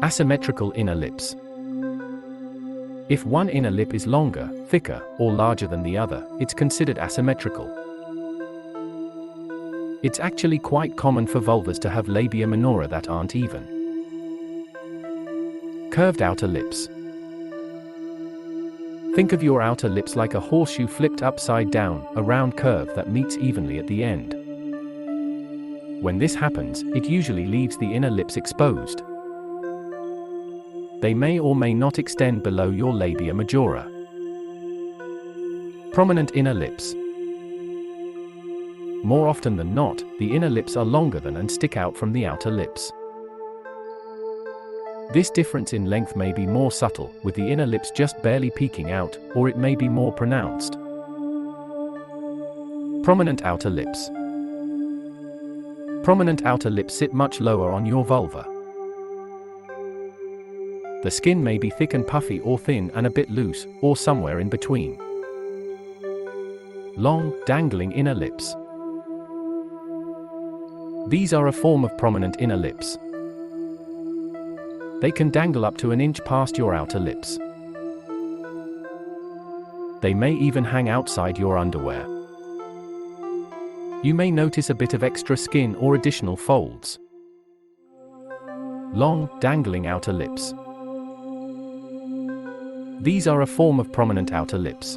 Asymmetrical inner lips. If one inner lip is longer, thicker, or larger than the other, it's considered asymmetrical. It's actually quite common for vulvas to have labia minora that aren't even. Curved outer lips. Think of your outer lips like a horseshoe flipped upside down, a round curve that meets evenly at the end. When this happens, it usually leaves the inner lips exposed. They may or may not extend below your labia majora. Prominent inner lips. More often than not, the inner lips are longer than and stick out from the outer lips. This difference in length may be more subtle, with the inner lips just barely peeking out, or it may be more pronounced. Prominent outer lips. Prominent outer lips sit much lower on your vulva. The skin may be thick and puffy or thin and a bit loose, or somewhere in between. Long, dangling inner lips. These are a form of prominent inner lips. They can dangle up to an inch past your outer lips. They may even hang outside your underwear. You may notice a bit of extra skin or additional folds. Long, dangling outer lips. These are a form of prominent outer lips.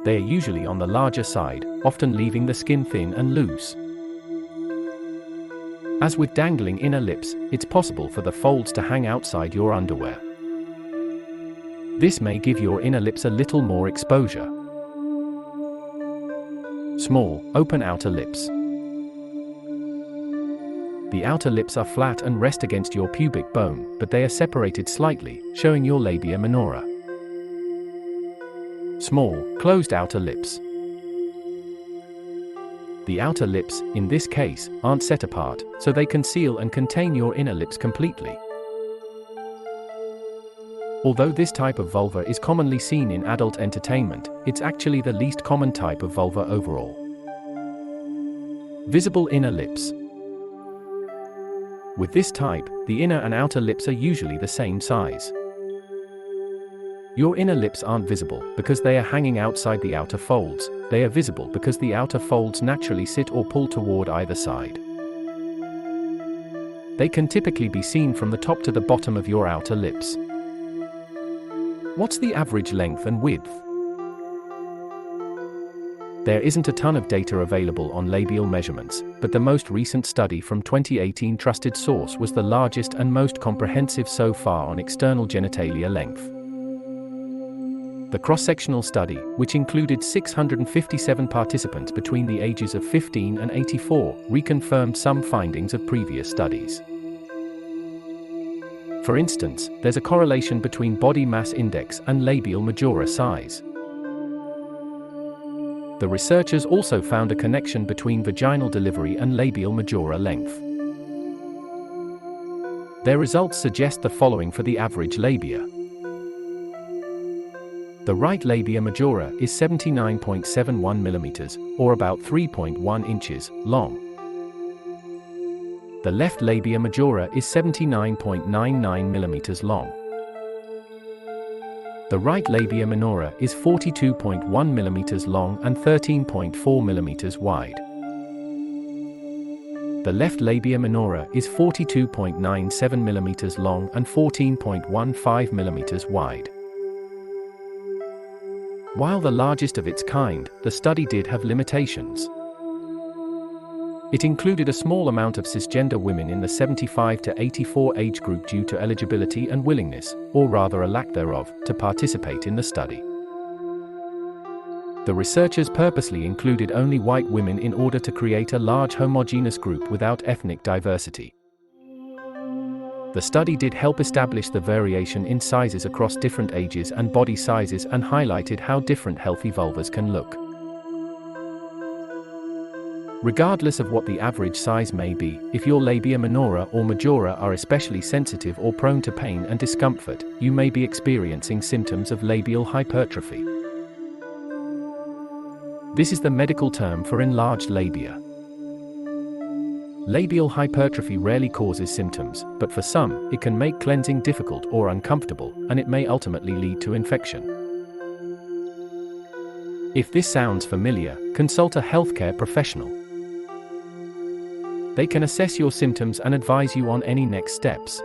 They are usually on the larger side, often leaving the skin thin and loose. As with dangling inner lips, it's possible for the folds to hang outside your underwear. This may give your inner lips a little more exposure. Small, open outer lips. The outer lips are flat and rest against your pubic bone, but they are separated slightly, showing your labia minora. Small, closed outer lips. The outer lips, in this case, aren't set apart, so they conceal and contain your inner lips completely. Although this type of vulva is commonly seen in adult entertainment, it's actually the least common type of vulva overall. Visible inner lips. With this type, the inner and outer lips are usually the same size. Your inner lips aren't visible because they are hanging outside the outer folds. They are visible because the outer folds naturally sit or pull toward either side. They can typically be seen from the top to the bottom of your outer lips. What's the average length and width? There isn't a ton of data available on labial measurements, but the most recent study from 2018 trusted source was the largest and most comprehensive so far on external genitalia length. The cross-sectional study, which included 657 participants between the ages of 15 and 84, reconfirmed some findings of previous studies. For instance, there's a correlation between body mass index and labial majora size. The researchers also found a connection between vaginal delivery and labial majora length. Their results suggest the following for the average labia. The right labia majora is 79.71 mm, or about 3.1 inches, long. The left labia majora is 79.99 mm long. The right labia minora is 42.1 mm long and 13.4 mm wide. The left labia minora is 42.97 mm long and 14.15 mm wide. While the largest of its kind, the study did have limitations. It included a small amount of cisgender women in the 75 to 84 age group due to eligibility and willingness, or rather a lack thereof, to participate in the study. The researchers purposely included only white women in order to create a large homogeneous group without ethnic diversity. The study did help establish the variation in sizes across different ages and body sizes and highlighted how different healthy vulvas can look. Regardless of what the average size may be, if your labia minora or majora are especially sensitive or prone to pain and discomfort, you may be experiencing symptoms of labial hypertrophy. This is the medical term for enlarged labia. Labial hypertrophy rarely causes symptoms, but for some, it can make cleansing difficult or uncomfortable, and it may ultimately lead to infection. If this sounds familiar, consult a healthcare professional. They can assess your symptoms and advise you on any next steps.